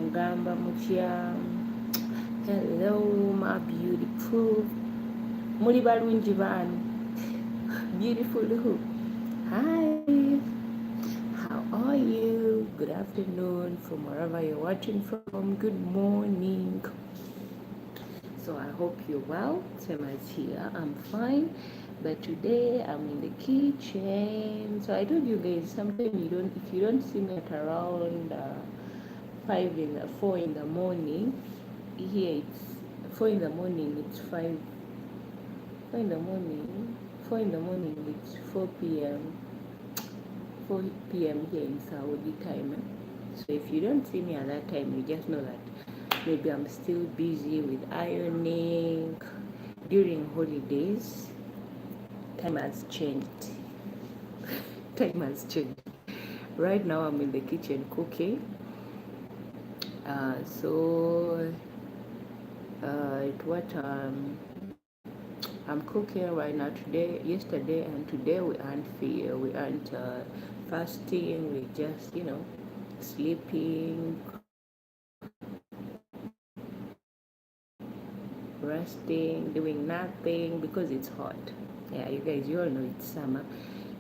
Mugamba Mutia. Hello, my beautiful. Muri balungi banu. Beautiful who? Hi. How are you? Good afternoon from wherever you're watching from. Good morning. So I hope you're well. Same as here. I'm fine. But today I'm in the kitchen. So I told you guys, sometimes if you don't see me at around 4 in the morning, here it's 4 in the morning, it's 4 in the morning, 4 in the morning, it's 4 p.m. 4 p.m. here in Saudi time. So if you don't see me at that time, you just know that maybe I'm still busy with ironing. During holidays, time has changed. Time has changed. Right now I'm in the kitchen cooking. What I'm cooking right now. Yesterday and today we aren't fasting. We just sleeping, resting, doing nothing because it's hot. Yeah, you guys, you all know it's summer,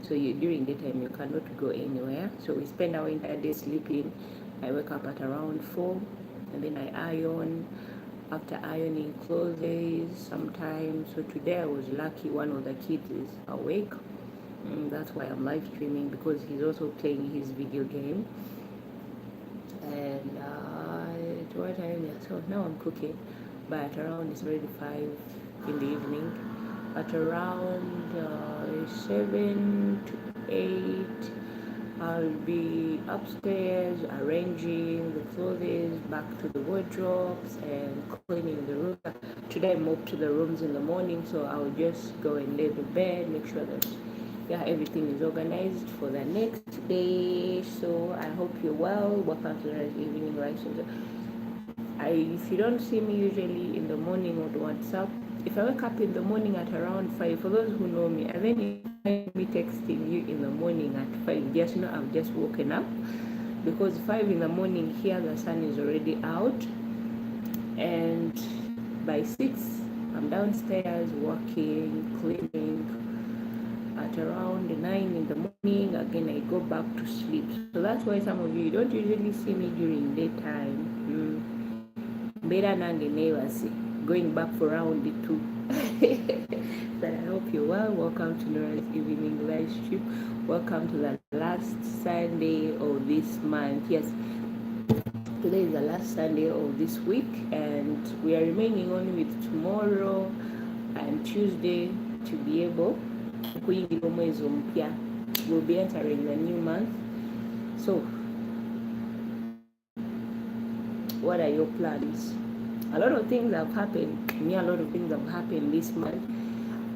so during the time you cannot go anywhere. So we spend our entire day sleeping. I wake up at around 4, and then I iron. After ironing clothes sometimes. So today I was lucky one of the kids is awake. That's why I'm live streaming, because he's also playing his video game. And what time? Yeah, so now I'm cooking. But around, it's already 5 in the evening. At around 7 to 8, I'll be upstairs arranging the clothes back to the wardrobes and cleaning the room. Today I moved to the rooms in the morning, so I'll just go and lay the bed, make sure that everything is organized for the next day. So I hope you're well. Welcome to the evening live. If you don't see me usually in the morning on WhatsApp, if I wake up in the morning at around 5, for those who know me, and then you find me texting you in the morning at 5, just know I've just woken up, because 5 in the morning here the sun is already out, and by 6 I'm downstairs working, cleaning. At around 9 in the morning again I go back to sleep. So that's why some of you don't usually see me during daytime. Better nange neighbors going back for round 2. But I hope you're well. Welcome to Norah's evening live stream. Welcome to the last Sunday of this month. Yes, today is the last Sunday of this week, and we are remaining only with tomorrow and Tuesday to be able to we'll be entering the new month. So what are your plans? A lot of things have happened. A lot of things have happened this month.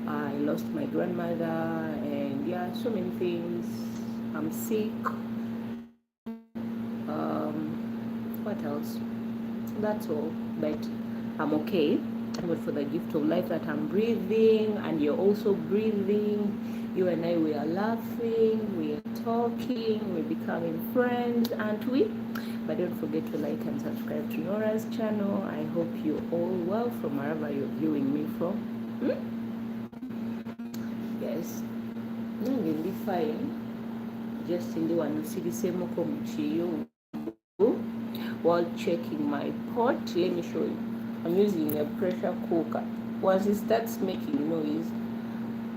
I lost my grandmother, and so many things. I'm sick. What else? That's all. But I'm okay. Thank God for the gift of life that I'm breathing, and you're also breathing. You and I, we are laughing, we are talking, we're becoming friends, aren't we? But don't forget to like and subscribe to Norah's channel. I hope you're all well from wherever you're viewing me from. Yes. Nange be fine. Just in the one you while checking my pot. Let me show you. I'm using a pressure cooker. Once it starts making noise,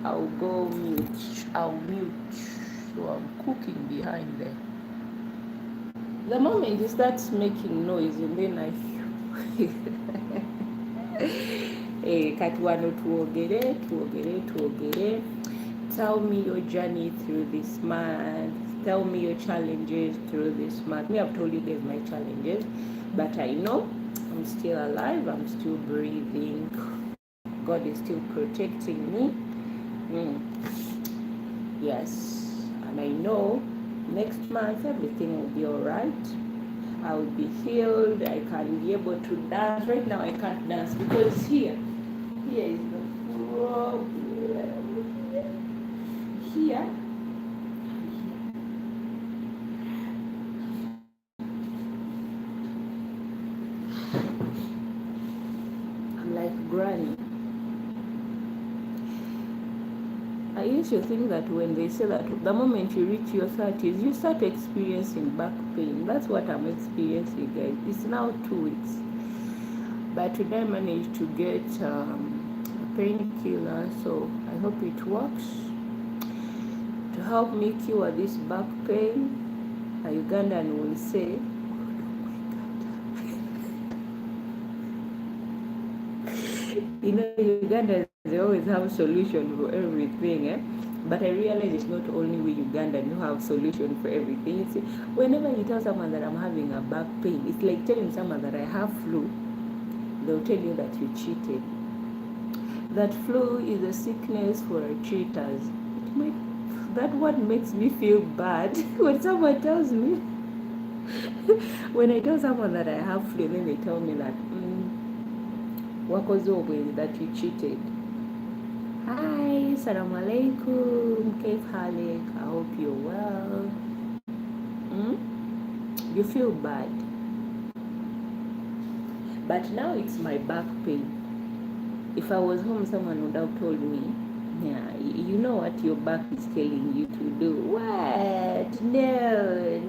I'll go mute. I'll mute. So I'm cooking behind there. The moment it starts making noise, and then I Katwano tuogere. Tell me your journey through this month. Tell me your challenges through this month. Me, I've told you guys my challenges, but I know I'm still alive. I'm still breathing. God is still protecting me. Yes, and I know next month everything will be all right. I will be healed. I can be able to dance. Right now I can't dance because here is the problem. Here used to think that when they say that the moment you reach your 30s, you start experiencing back pain. That's what I'm experiencing, guys. It's now 2 weeks. But today I managed to get a painkiller, so I hope it works to help me cure this back pain. A Ugandan will say, you know, Ugandans, they always have solution for everything, eh? But I realize it's not only we Ugandans who have solution for everything. It's, whenever you tell someone that I'm having a back pain, it's like telling someone that I have flu. They'll tell you that you cheated. That flu is a sickness for cheaters. That one makes me feel bad when someone tells me. When I tell someone that I have flu, then they tell me that that you cheated. Hi, Assalamu alaikum, Kaif halik, I hope you're well. You feel bad. But now it's my back pain. If I was home, someone would have told me, yeah, you know what your back is telling you to do. What? No.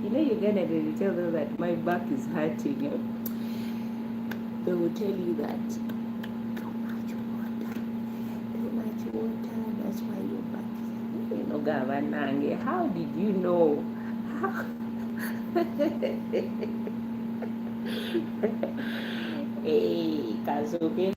You know, you're gonna tell them that my back is hurting. They will tell you that too much water, that's why your back is, you know, Gavanange. How did you know? How? Hey, Kazuke.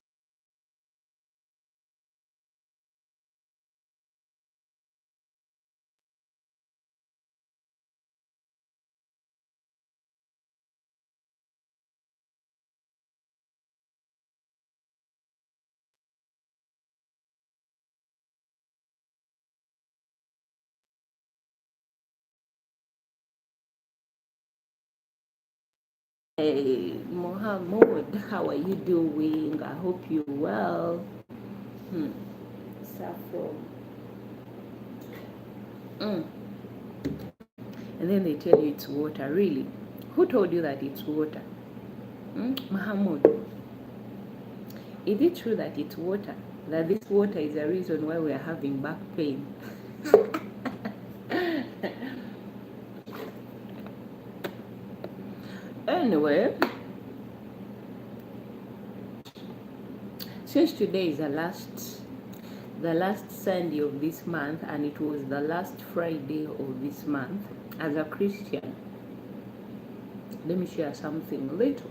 Hey, Mohammed, how are you doing? I hope you're well. Saffron. And then they tell you it's water. Really? Who told you that it's water? Mohammed, is it true that it's water? That this water is the reason why we are having back pain? Anyway, since today is the last Sunday of this month, and it was the last Friday of this month, as a Christian, let me share something little.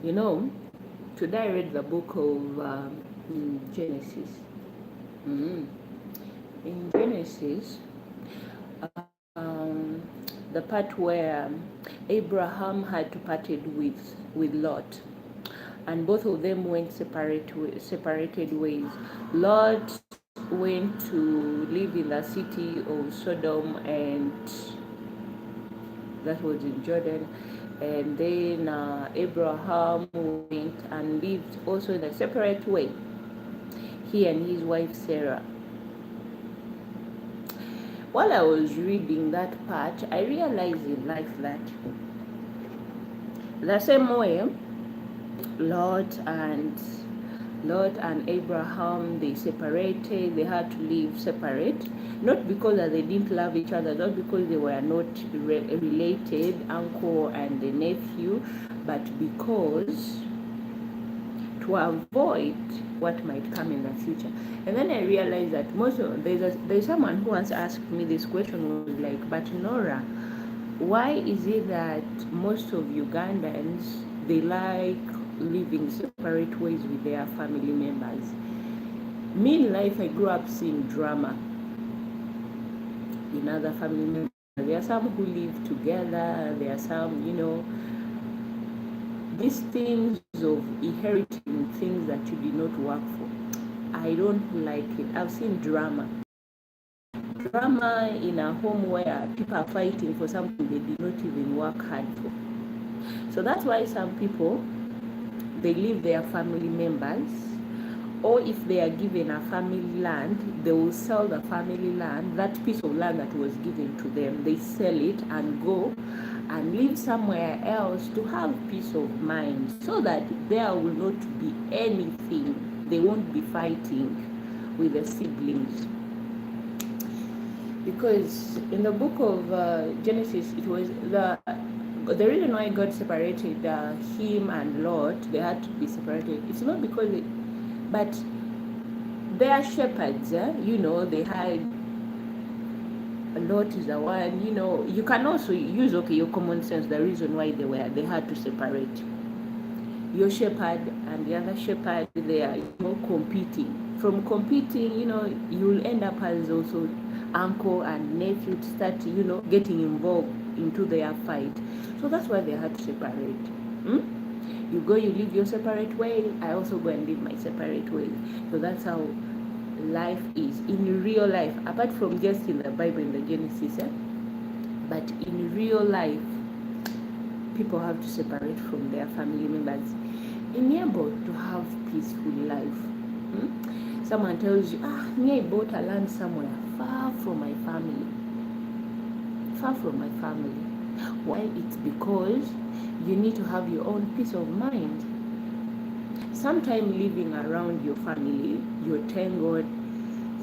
You know, today I read the book of Genesis. In Genesis, the part where Abraham had to parted with Lot, and both of them went separated ways. Lot went to live in the city of Sodom, and that was in Jordan. And then Abraham went and lived also in a separate way, he and his wife Sarah. While I was reading that part, I realized in life that the same way Lot and Abraham, they separated. They had to live separate, not because they didn't love each other, not because they were not related, uncle and the nephew, but because to avoid what might come in the future. And then I realized that there's someone who once asked me this question, was like, but Nora, why is it that most of Ugandans, they like living separate ways with their family members? Me in life, I grew up seeing drama in other family members. There are some who live together, there are some, you know, these things of inheriting things that you did not work for. I don't like it. I've seen drama in a home where people are fighting for something they did not even work hard for. So that's why some people, they leave their family members, or if they are given a family land, they will sell the family land, that piece of land that was given to them, they sell it and go and live somewhere else to have peace of mind, so that there will not be anything. They won't be fighting with the siblings. Because in the book of Genesis, it was the reason why God separated him and Lot. They had to be separated. It's not because but they are shepherds. They had Lot is the one. You can also use your common sense. The reason why they had to separate your shepherd and the other shepherd. They are competing. From competing, you'll end up as also uncle and nephew to start getting involved into their fight. So that's why they had to separate. You go, you live your separate way, I also go and live my separate way. So that's how life is in real life, apart from just in the Bible, in the Genesis. But in real life, people have to separate from their family members in able to have peaceful life. Someone tells you, me, I bought a land somewhere far from my family. Far from my family. Why? It's because you need to have your own peace of mind. Sometimes living around your family, you thank God.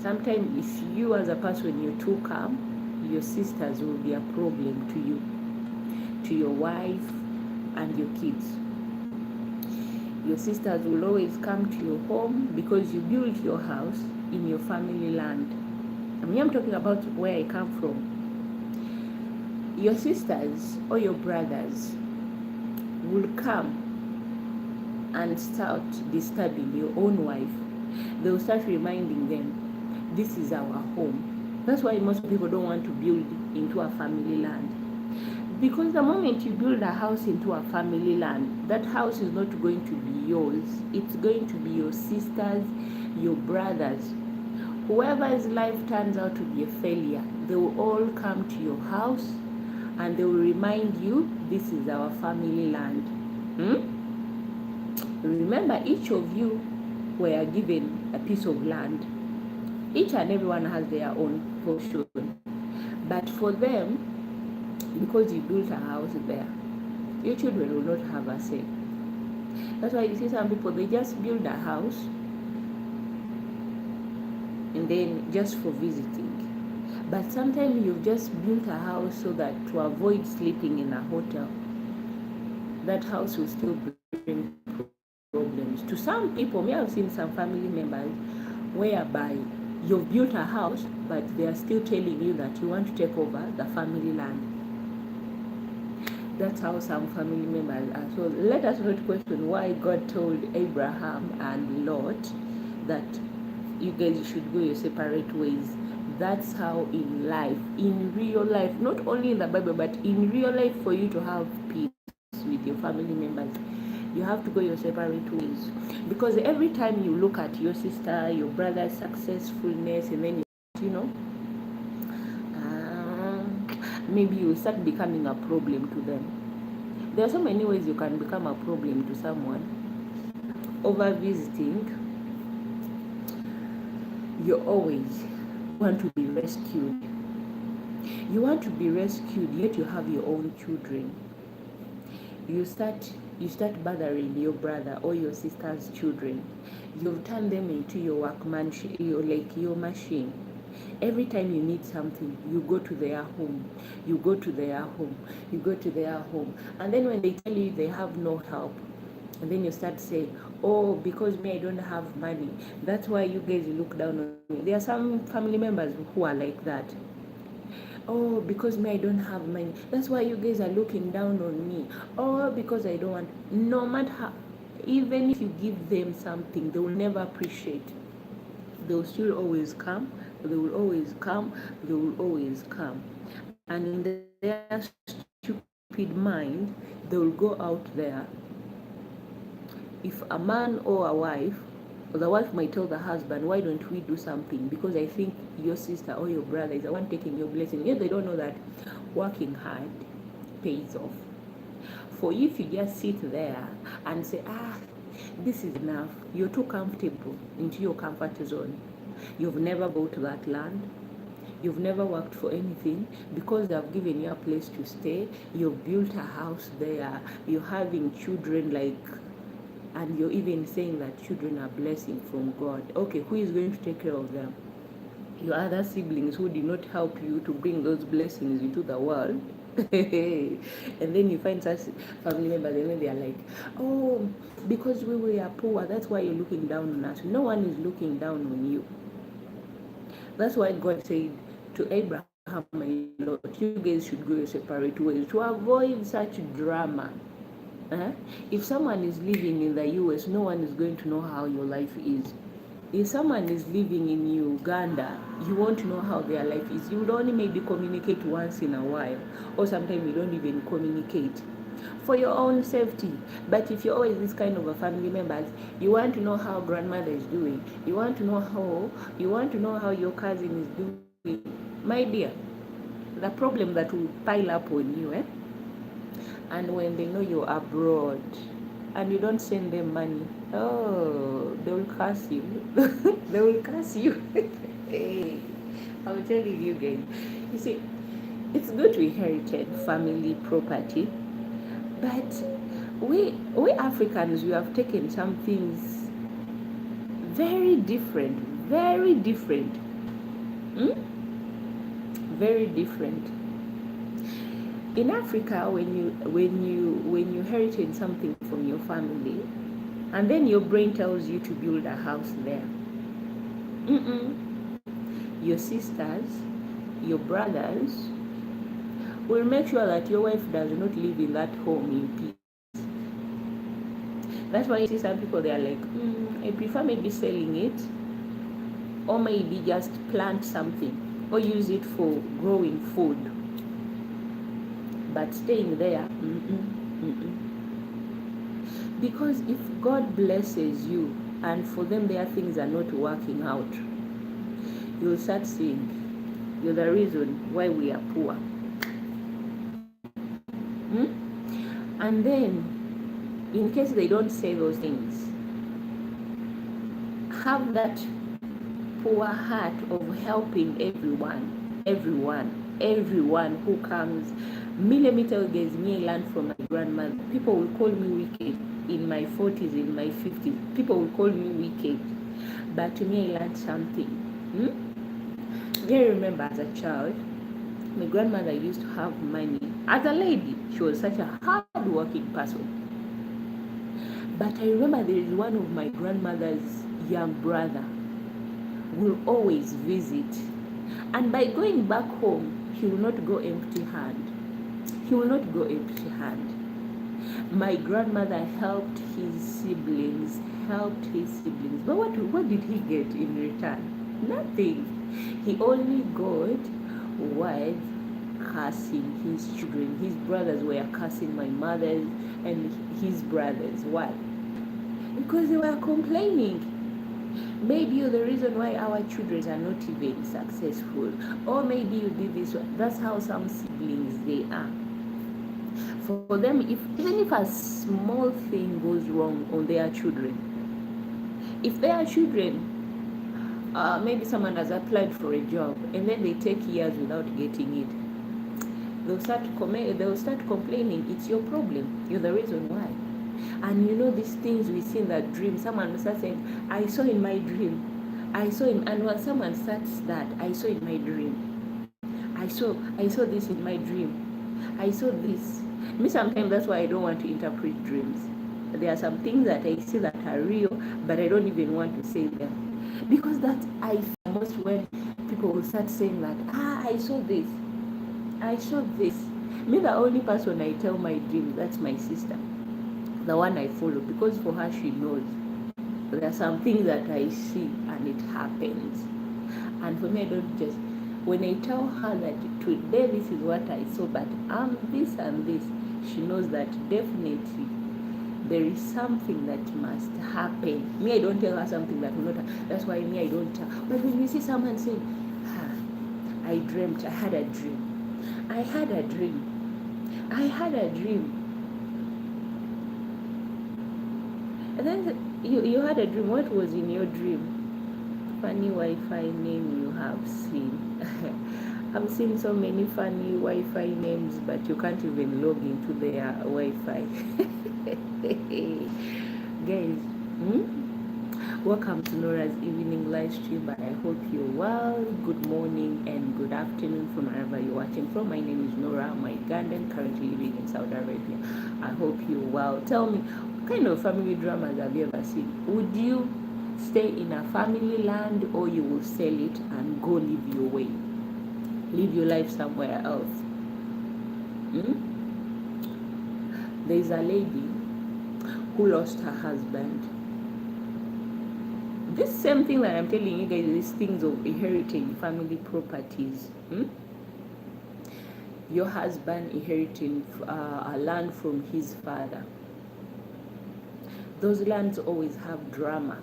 Sometimes if you as a person, you're too calm, your sisters will be a problem to you, to your wife and your kids. Your sisters will always come to your home because you built your house in your family land. I'm talking about where I come from. Your sisters or your brothers will come and start disturbing your own wife. They will start reminding them, this is our home. That's why most people don't want to build into a family land. Because the moment you build a house into a family land, that house is not going to be yours. It's going to be your sisters, your brothers. Whoever's life turns out to be a failure, they will all come to your house and they will remind you, this is our family land. Remember, each of you were given a piece of land. Each and everyone has their own portion. But for them, because you built a house there, your children will not have a say. That's why you see some people, they just build a house and then just for visiting. But sometimes you've just built a house so that to avoid sleeping in a hotel, that house will still bring problems. To some people, me, I've seen some family members whereby you've built a house, but they are still telling you that you want to take over the family land. That's how some family members are. So let us not question why God told Abraham and Lot that you guys should go your separate ways. That's how in life, in real life, not only in the Bible, but in real life, for you to have peace with your family members, you have to go your separate ways. Because every time you look at your sister, your brother's successfulness, and then maybe you start becoming a problem to them. There are so many ways you can become a problem to someone. Over visiting, you always want to be rescued. You want to be rescued, yet you have your own children. You start bothering your brother or your sister's children. You've turned them into your workmanship, your machine. Every time you need something, you go to their home. You go to their home. You go to their home. And then when they tell you they have no help, and then you start saying, oh, because me, I don't have money. That's why you guys look down on me. There are some family members who are like that. Oh, because me, I don't have money. That's why you guys are looking down on me. Oh, because I don't want. No matter how, even if you give them something, they will never appreciate. They will still always come. They will always come. They will always come. And in their stupid mind, they will go out there. If a man or a wife, or the wife might tell the husband, why don't we do something? Because I think your sister or your brother is the one taking your blessing. Yet they don't know that working hard pays off. For you, if you just sit there and say, this is enough, you're too comfortable into your comfort zone. You've never bought that land. You've never worked for anything. Because they've given you a place to stay, you've built a house there, you're having children, and you're even saying that children are blessing from God. Okay, who is going to take care of them? Your other siblings who did not help you to bring those blessings into the world. And then you find such family members, and then they are like, oh, because we were poor, that's why you're looking down on us. No one is looking down on you. That's why God said to Abraham, my Lord, you guys should go your separate ways to avoid such drama. If someone is living in the US, no one is going to know how your life is. If someone is living in Uganda, you won't know how their life is. You would only maybe communicate once in a while, or sometimes you don't even communicate for your own safety. But if you're always this kind of a family members, you want to know how grandmother is doing, you want to know how your cousin is doing, my dear, the problem that will pile up on you, and when they know you're abroad and you don't send them money, oh, they will curse you. They will curse you. Hey, I'm telling you guys. You see, it's good to inherit family property, but we Africans, we have taken some things very different, very different, very different. In Africa, when you inherited something from your family, and then your brain tells you to build a house there, your sisters, your brothers will make sure that your wife does not live in that home in peace. That's why you see some people, they are like, I prefer maybe selling it, or maybe just plant something, or use it for growing food. But staying there, because if God blesses you and for them their things are not working out, you'll start seeing you're the reason why we are poor. And then, in case they don't say those things, have that poor heart of helping everyone who comes. Me, let me tell you guys, me, I learned from my grandmother. People will call me wicked in my 40s, in my 50s. People will call me wicked. But to me, I learned something. I remember as a child, my grandmother used to have money. As a lady, she was such a hard-working person. But I remember there is one of my grandmother's young brother will always visit. And by going back home, he will not go empty-handed. He will not go empty-handed. My grandmother helped his siblings. But what did he get in return? Nothing. He only got words cursing his children. His brothers were cursing my mother and his brothers. Why? Because they were complaining. Maybe you're the reason why our children are not even successful. Or maybe you did this. That's how some siblings they are. For them, even if a small thing goes wrong on their children, if their children, maybe someone has applied for a job and then they take years without getting it, they'll start complaining. It's your problem. You're the reason why. And you know these things we see in that dream. Someone will start saying, I saw in my dream. I saw him. And when someone starts that, I saw in my dream. I saw this in my dream. I saw this. Me, sometimes that's why I don't want to interpret dreams. There are some things that I see that are real, but I don't even want to say them. Because that I feel most when people will start saying that, I saw this. I saw this. Me, the only person I tell my dream, that's my sister. The one I follow, because for her, she knows. There are some things that I see and it happens. And for me, I don't just, when I tell her that today this is what I saw, but I'm this and this, she knows that definitely there is something that must happen. Me, I don't tell her something that will not happen. That's why me, I don't tell. But when you see someone saying, I dreamt, I had a dream. I had a dream. I had a dream. And then you had a dream. What was in your dream? Funny Wi-Fi name you have seen. I've seen so many funny Wi-Fi names, but you can't even log into their Wi-Fi. Guys, welcome to Nora's evening live stream. I hope you're well. Good morning and good afternoon from wherever you're watching from. My name is Nora, I'm Ugandan, currently living in Saudi Arabia. I hope you're well. Tell me, what kind of family dramas have you ever seen? Would you stay in a family land, or you will sell it and go live your way? Live your life somewhere else. There's a lady who lost her husband. This same thing that I'm telling you guys, these things of inheriting family properties. Your husband inheriting a land from his father. Those lands always have drama.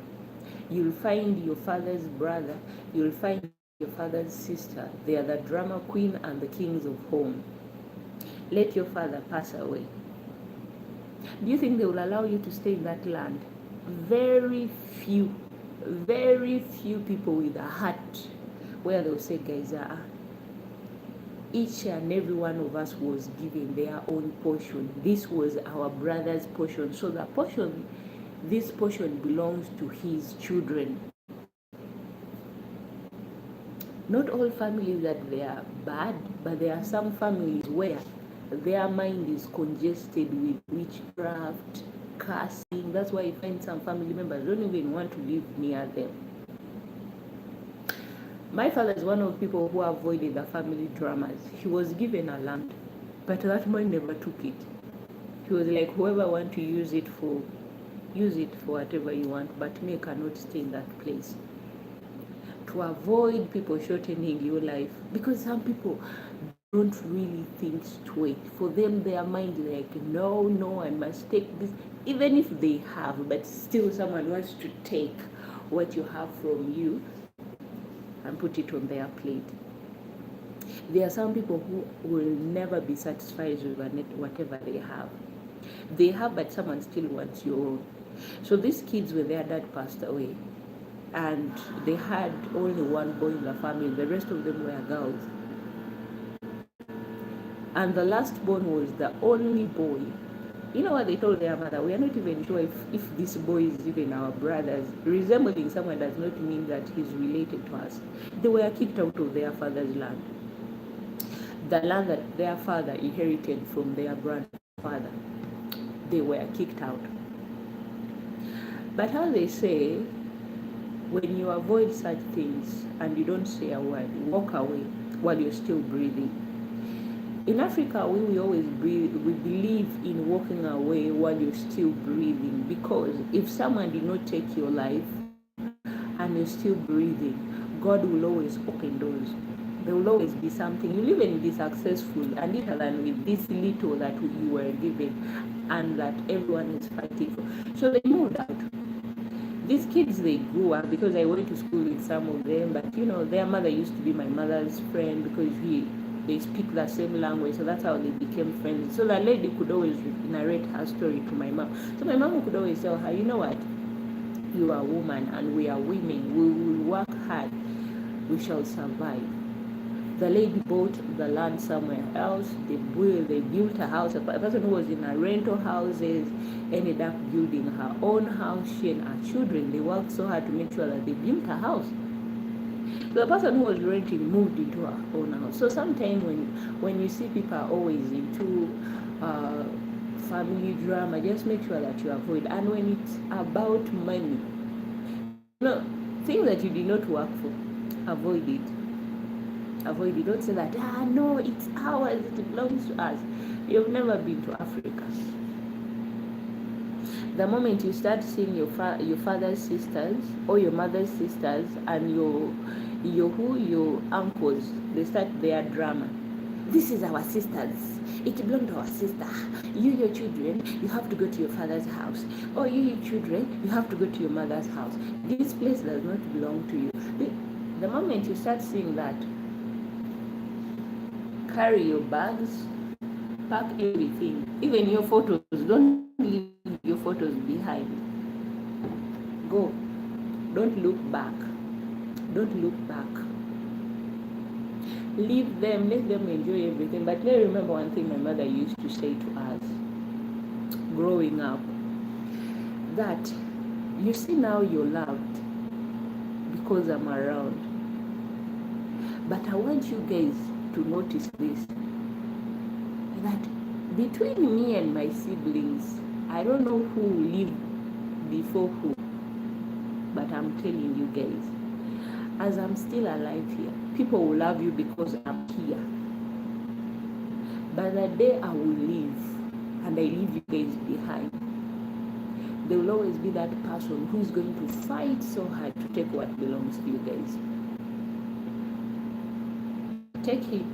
You'll find your father's brother, you'll find your father's sister. They are the drama queen and the kings of home. Let your father pass away. Do you think they will allow you to stay in that land? Very few people with a heart where they'll say, guys, each and every one of us was given their own portion. This was our brother's portion. So this portion belongs to his children. Not all families that they are bad, but there are some families where their mind is congested with witchcraft, cursing. That's why you find some family members don't even want to live near them. My father is one of the people who avoided the family dramas. He was given a land, but that man never took it. He was like, whoever want to use it for whatever you want, but me cannot stay in that place. To avoid people shortening your life, because some people don't really think straight. For them, their mind is like, no, I must take this, even if they have, but still someone wants to take what you have from you and put it on their plate. There are some people who will never be satisfied with whatever they have. They have, but someone still wants your own. So these kids, when their dad passed away, and they had only one boy in the family, the rest of them were girls. And the last born was the only boy. You know what they told their mother? We are not even sure if this boy is even our brothers. Resembling someone does not mean that he's related to us. They were kicked out of their father's land. The land that their father inherited from their grandfather. They were kicked out. But how they say, when you avoid such things and you don't say a word, walk away while you're still breathing. In Africa, we always believe in walking away while you're still breathing, because if someone did not take your life and you're still breathing, God will always open doors. There will always be something. You'll even be successful and little than with this little that you were given and that everyone is fighting for. So they moved out. These kids, they grew up, because I went to school with some of them, but their mother used to be my mother's friend because they speak the same language, so that's how they became friends. So that lady could always narrate her story to my mom. So my mom could always tell her, you know what, you are a woman and we are women, we will work hard, we shall survive. The lady bought the land somewhere else. They built a house. A person who was in a rental houses ended up building her own house. She and her children, they worked so hard to make sure that they built a house. So the person who was renting moved into her own house. So sometimes when you see people are always into family drama, just make sure that you avoid. And when it's about money, things that you did not work for, avoid it. Avoid it. Don't say that, no, it's ours, it belongs to us. You've never been to Africa. The moment you start seeing your father's sisters or your mother's sisters and your uncles, they start their drama. This is our sisters. It belongs to our sister. Your children, you have to go to your father's house. Or your children, you have to go to your mother's house. This place does not belong to you. The moment you start seeing that, carry your bags, pack everything, even your photos. Don't leave your photos behind. Go. Don't look back. Don't look back. Leave them, let them enjoy everything. But let me remember one thing my mother used to say to us growing up, that you see now you're loved because I'm around. But I want you guys to notice this, that between me and my siblings, I don't know who lived before who, but I'm telling you guys, as I'm still alive here, people will love you because I'm here. But the day I will leave and I leave you guys behind, there will always be that person who is going to fight so hard to take what belongs to you guys. Take it.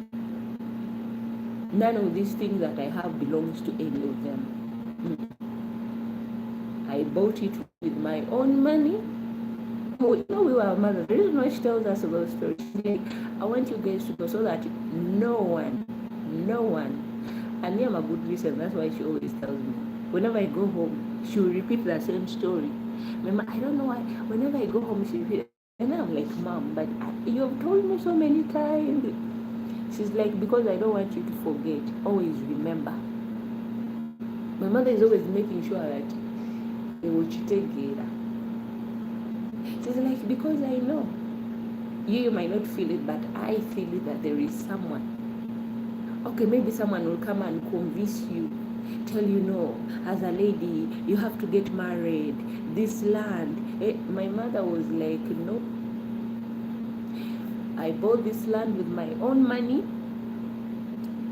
None of these things that I have belongs to any of them. I bought it with my own money. We were mothers. The reason why she tells us about stories, I want you guys to go so that no one, and me, I'm a good listener. That's why she always tells me. Whenever I go home, she will repeat the same story. Mama, I don't know why. Whenever I go home, she repeats. And I'm like, Mom, but you have told me so many times. She's like, because I don't want you to forget. Always remember. My mother is always making sure that they will take care. She's like, because I know. You might not feel it, but I feel it that there is someone. Okay, maybe someone will come and convince you, tell you, no, as a lady, you have to get married. This land. My mother was like, no. I bought this land with my own money.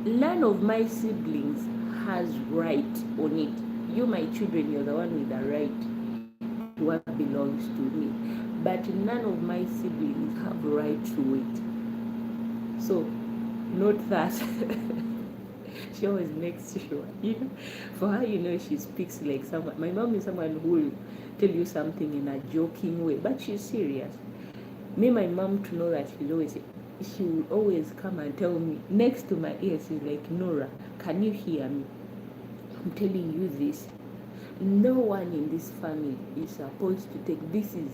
None of my siblings has right on it. You, my children, you're the one with the right to what belongs to me. But none of my siblings have right to it. So, note that. She always makes sure, for her, she speaks like someone. My mom is someone who will tell you something in a joking way, but she's serious. Me, my mom, to know that she will always come and tell me next to my ear. She's like, Nora, can you hear me? I'm telling you this. No one in this family is supposed to take. This is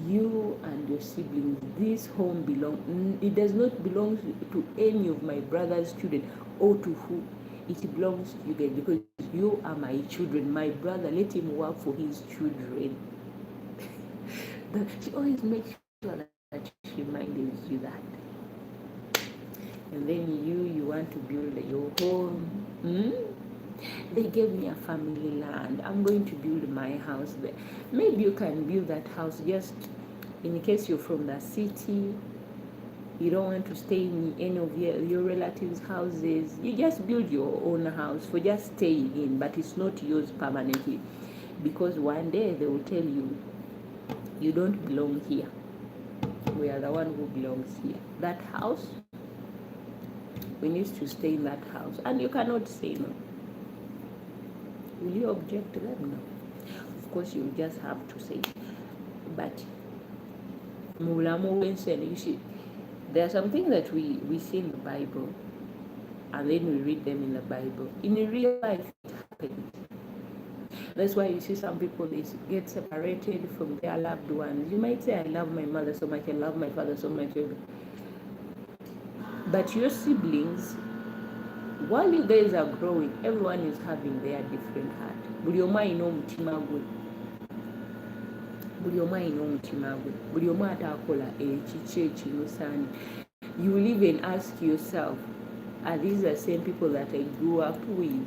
you and your siblings. This home belongs. It does not belong to any of my brother's children or to who. It belongs to you guys because you are my children. My brother, let him work for his children. She always makes sure that she reminds you that. And then you want to build your home. They gave me a family land. I'm going to build my house there. Maybe you can build that house just in case you're from the city. You don't want to stay in any of your relatives' houses. You just build your own house for just staying in, but it's not yours permanently. Because one day they will tell you, you don't belong here. We are the one who belongs here. That house, we need to stay in that house. And you cannot say no. Will you object to them? No. Of course, you just have to say. But you see, there are some things that we see in the Bible, and then we read them in the Bible. In real life, it happens. That's why you see some people, they get separated from their loved ones. You might say, I love my mother so much, I love my father so much. But your siblings, while you guys are growing, everyone is having their different heart. Buli omu alina omutima gwe. Buli omu alina omutima gwe. Buli omu ataakola ekiki ekimusaana. You will even ask yourself, are these the same people that I grew up with?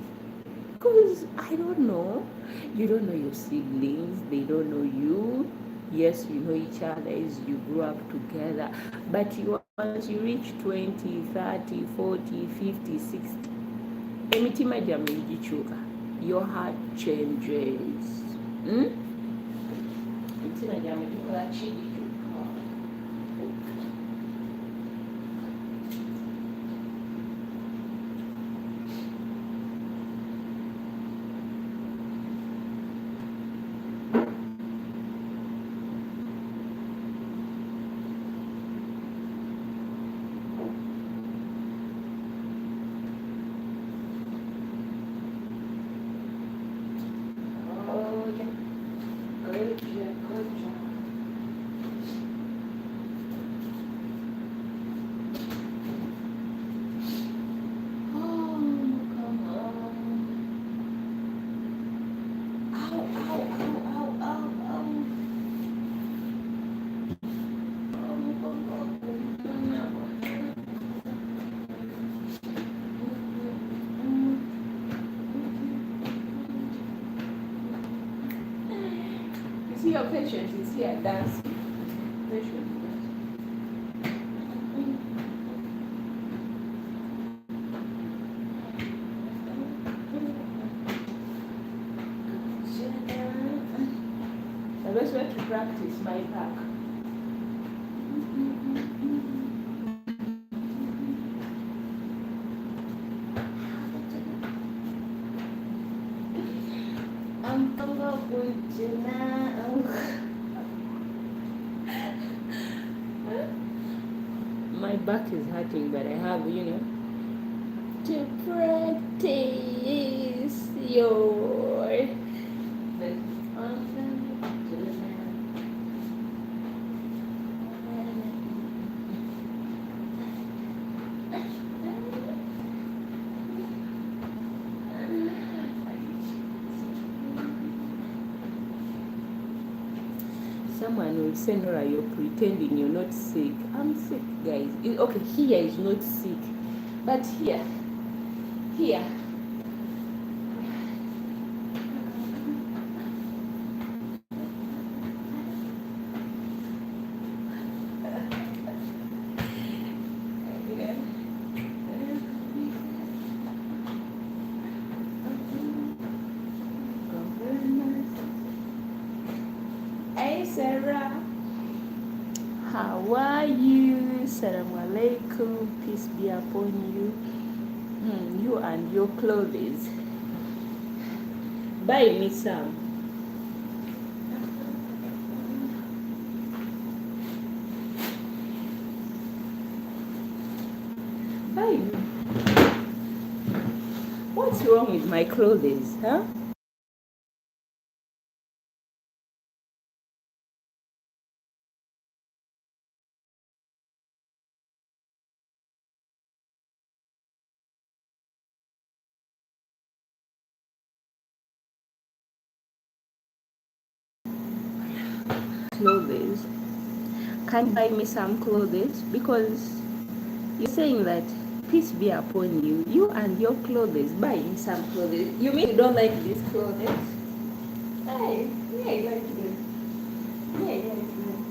Because I don't know. You don't know your siblings. They don't know you. Yes, you know each other as you grew up together. But once you reach 20, 30, 40, 50, 60, emitima gyamwe gikyuka. Your heart changes. Emitima gyamwe gikola ki? see your patient is here dancing. Patient. The best way to practice my back. My back is hurting, but I have, to practice your Someone will say, Nora, you're pretending you're not sick. I'm sick, guys. Okay, here is not sick, but here. Hey, Sarah. How are you? Assalamu alaikum. Peace be upon you. You and your clothes. Buy me some. Buy me. What's wrong with my clothes, huh? Clothes. Can you buy me some clothes? Because you're saying that peace be upon you. You and your clothes. Buy me some clothes. You mean you don't like these clothes? Hey, yeah, I like them. Yeah, I like them.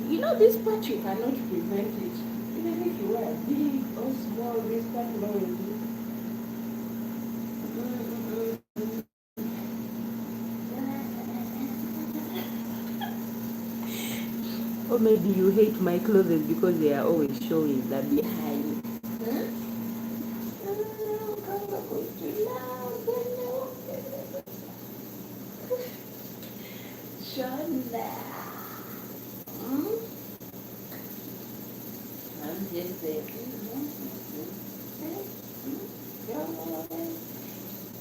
You know this part you cannot prevent it. Even if you wear big or small, this part will Or maybe you hate my clothes because they are always showing the behind. Shonda. I'm just there.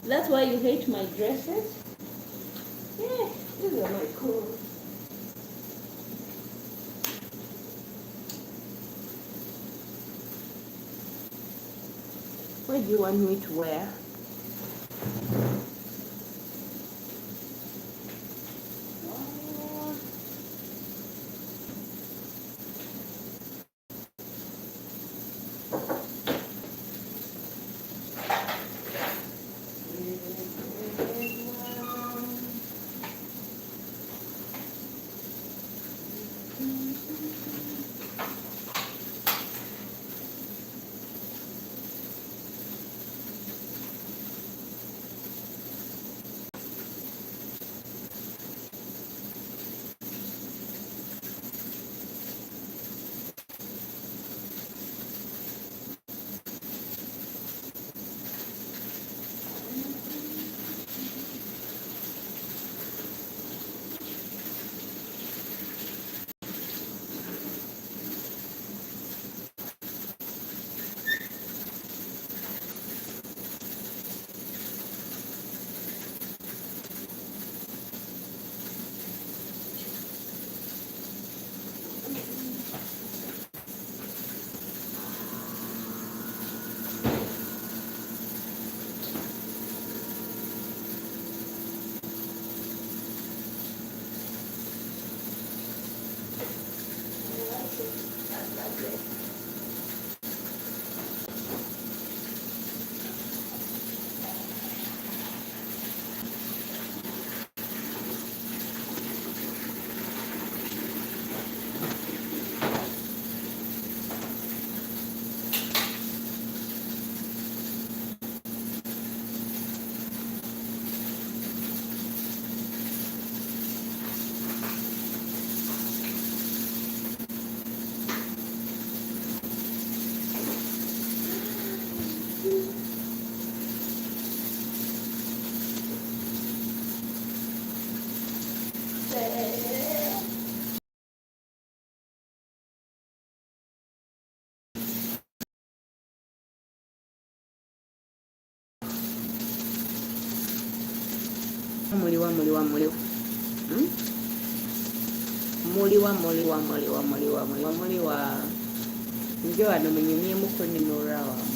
That's why you hate my dresses? Yeah, these are my clothes. What do you want me to wear? muliwa njo wano munyumye Namukose Norah wamu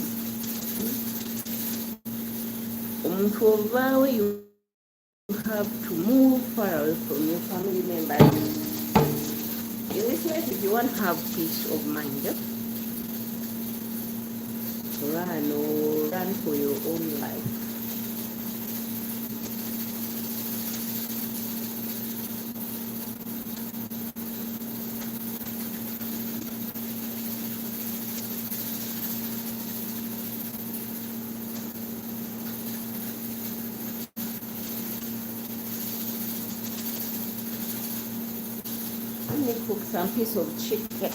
omuntu ovaawe you have to move far away from your family members. In this life, if you want to have peace of mind, run for your own life. Let me cook some piece of chicken.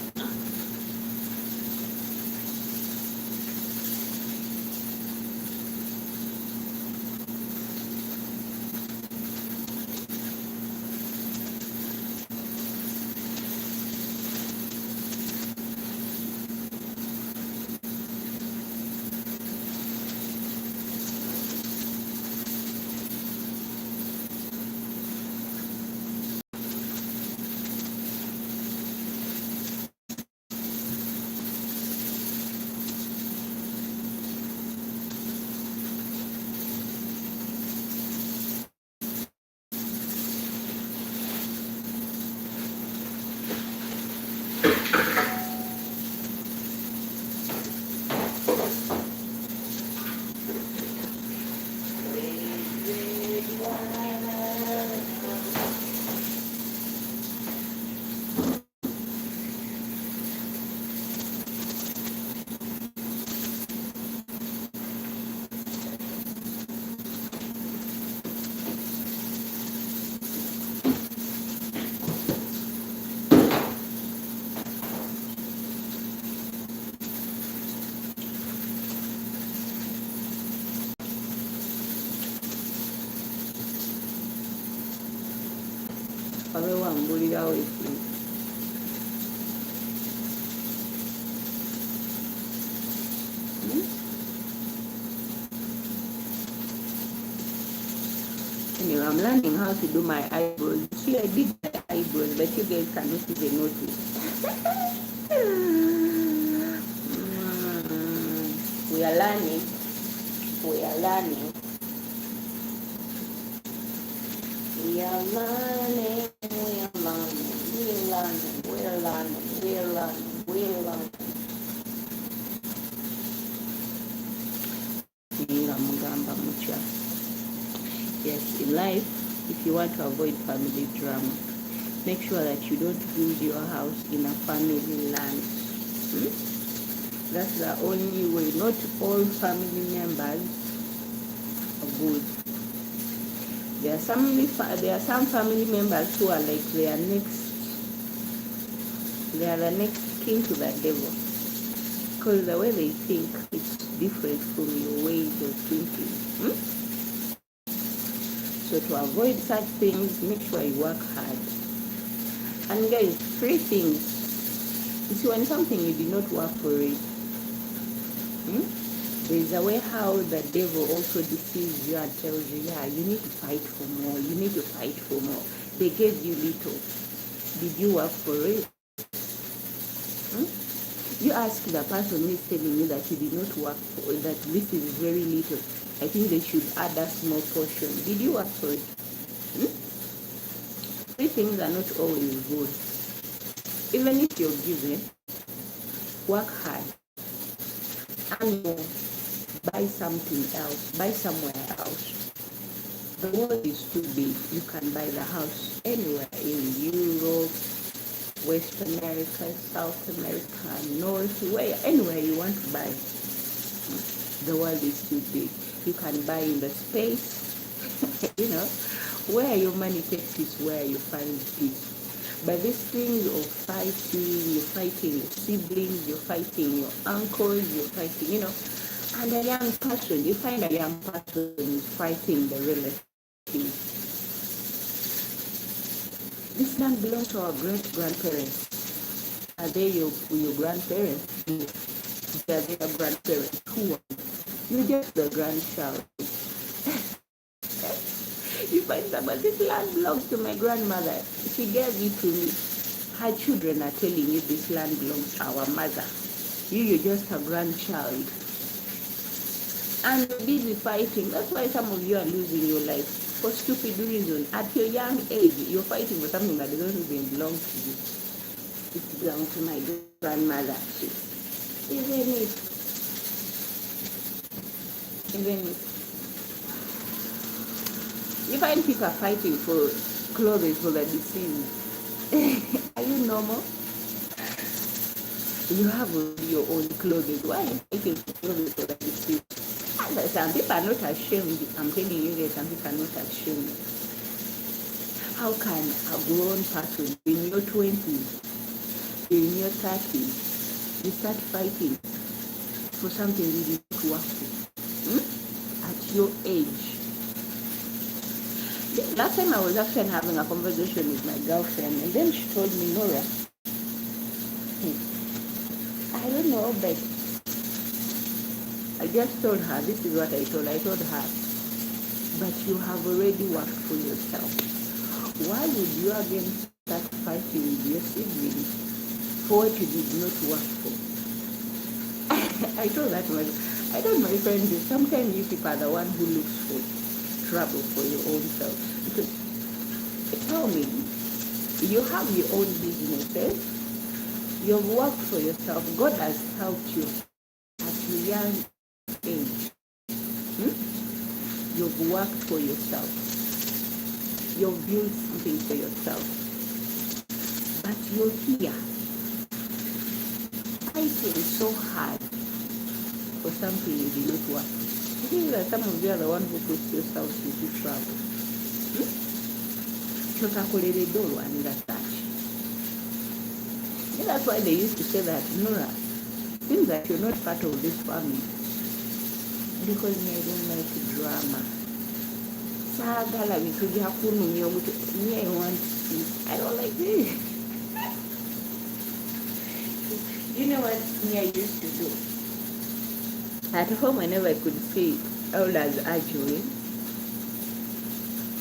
Abe wambulirawo ekintu. Anyway, I'm learning how to do my eyebrows. See, I did the eyebrows, but you guys cannot even notice. We are learning. We are learning. We are learning. We are learning. We are learning. We are learning. We are learning. We are learning. Yes, in life, if you want to avoid family drama, make sure that you don't build your house in a family land. That's the only way. Not all family members are good. There are some family members who are like they are the next king to the devil, because the way they think is different from your ways of thinking. So to avoid such things, make sure you work hard. And guys, 3 things. You see, when something you did not work for it, there's a way how the devil also deceives you and tells you, yeah, you need to fight for more. You need to fight for more. They gave you little. Did you work for it? You ask the person who is telling you that you did not work for it, that this is very little. I think they should add a small portion. Did you work for it? 3 things are not always good. Even if you're given, work hard. And buy something else. Buy somewhere else. The world is too big. You can buy the house anywhere in Europe, West America, South America, North, anywhere you want to buy. The world is too big. You can buy in the space. Where your money takes is where you find peace. But these things of fighting, you're fighting your siblings, you're fighting your uncles, you're fighting, and a young person, you find a young person is fighting the relatives. This land belongs to our great-grandparents. Are they your grandparents? They are their grandparents. Who are you? You're just the grandchild. You find someone, this land belongs to my grandmother. She gave it to me. Her children are telling you this land belongs to our mother. You're just a grandchild. And you're busy fighting. That's why some of you are losing your life for stupid reasons. At your young age, you're fighting for something that doesn't even belong to you. It belongs to my grandmother. Isn't it? Isn't it? You find people are fighting for clothes for the deceased. Are you normal? You have your own clothes. Why are you fighting for clothes for the deceased? Some people are not ashamed. I'm telling you that some people are not ashamed. How can a grown person in your 20s, in your 30s, you start fighting for something you didn't work for? At your age. Last time I was actually having a conversation with my girlfriend, and then she told me, Nora, I don't know, but I just told her, this is what I told her, but you have already worked for yourself. Why would you again start fighting with your siblings for what you did not work for? I told that my friend, sometimes you people are the one who looks for trouble for your own self. Because tell me, you have your own businesses, you've worked for yourself, God has helped you at your young age. You've worked for yourself, you've built something for yourself, but you're here fighting so hard for something you did not work for. I think that some of you are the one who puts yourselves into trouble. That's why they used to say that, Nora, seems that you're not part of this family. Because me, I don't like drama. Me, I want peace. I don't like this. You know what me I used to do? At home, whenever I could see elders arguing,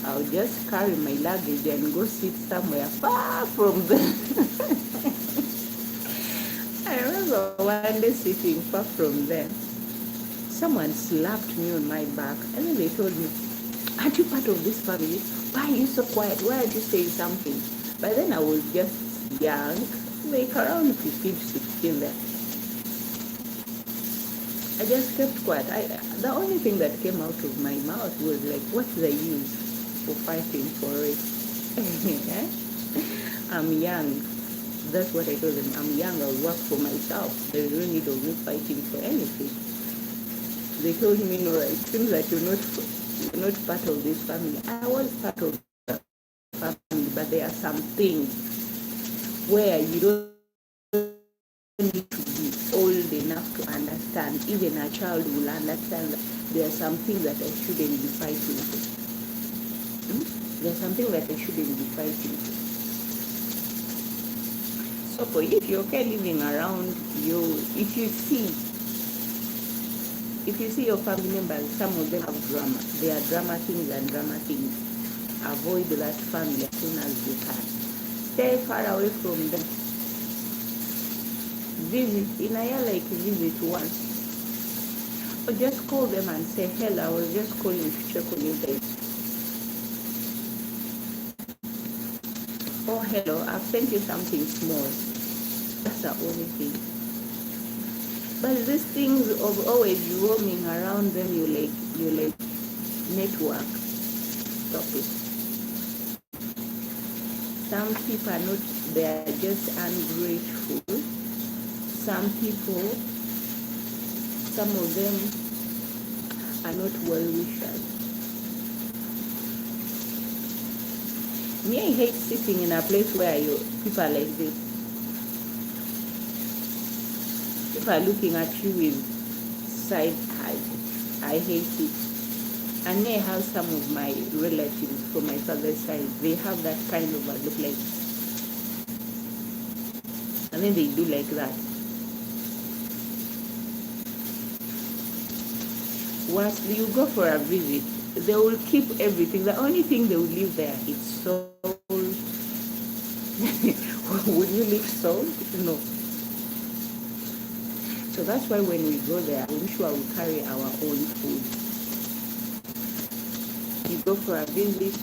I'll just carry my luggage and go sit somewhere far from them. I remember one day sitting far from them. Someone slapped me on my back, and then they told me, aren't you part of this family? Why are you so quiet? Why aren't you saying something? But then I was just young, like around 15 to 16 there. I just kept quiet. The only thing that came out of my mouth was like, what's the use for fighting for it? I'm young. That's what I told them. I'm young. I'll work for myself. There's no need of me fighting for anything. They told me, Nora, it seems that you're not part of this family. I was part of the family, but there are some things where you don't need to be old enough to understand. Even a child will understand that there are some things that I shouldn't be fighting for. There are some things that I shouldn't be fighting for. So for you, if you're okay living around you, if you see your family members, some of them have drama. They are drama things and drama things. Avoid that family as soon as you can. Stay far away from them. Visit, in a year like visit once. Or just call them and say, hello, I was just calling to check on you guys. Oh, hello, I've sent you something small. That's the only thing. But these things of always roaming around them, you like network. Stop it. Some people are not, they are just ungrateful. Some people, some of them are not well-wishers. Me, I hate sitting in a place where people are like this. People are looking at you with side eye. I hate it. And I have some of my relatives from my father's side, they have that kind of a look like, and then they do like that. Once you go for a visit, they will keep everything. The only thing they will leave there is salt. Would you leave salt? No. So that's why when we go there, I'm sure we carry our own food. You go for a visit,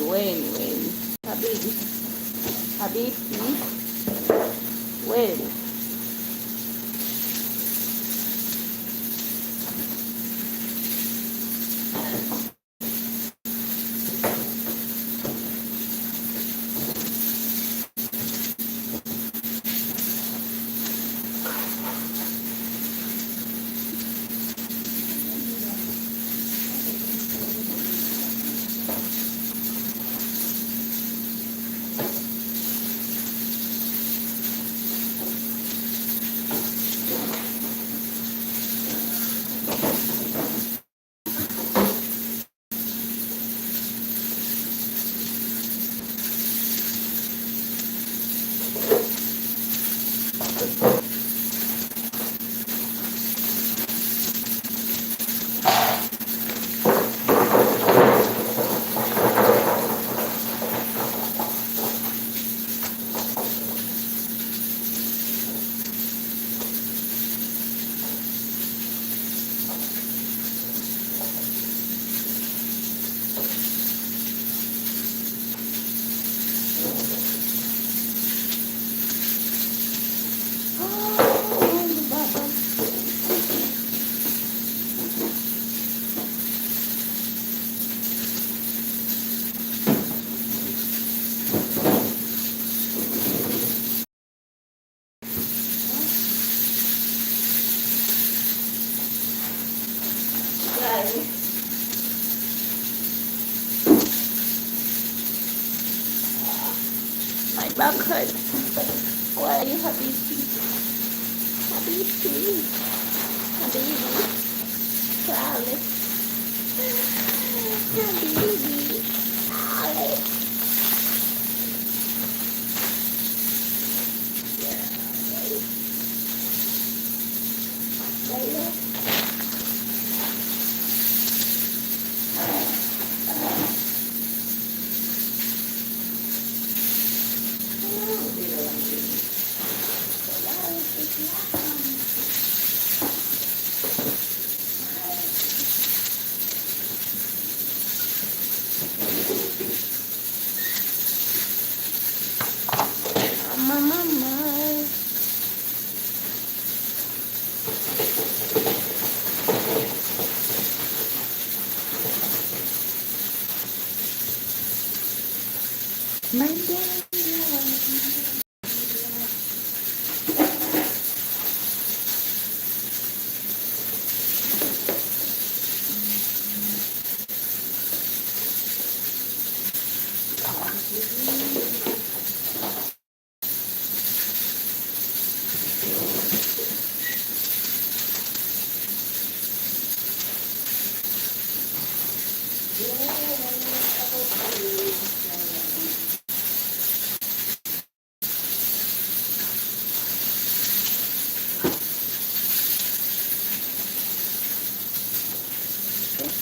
when, Habibti, when. back hurts. Why are you happy? Happy? Happy? Proud. Happy. Mama. My dear.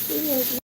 Seriously.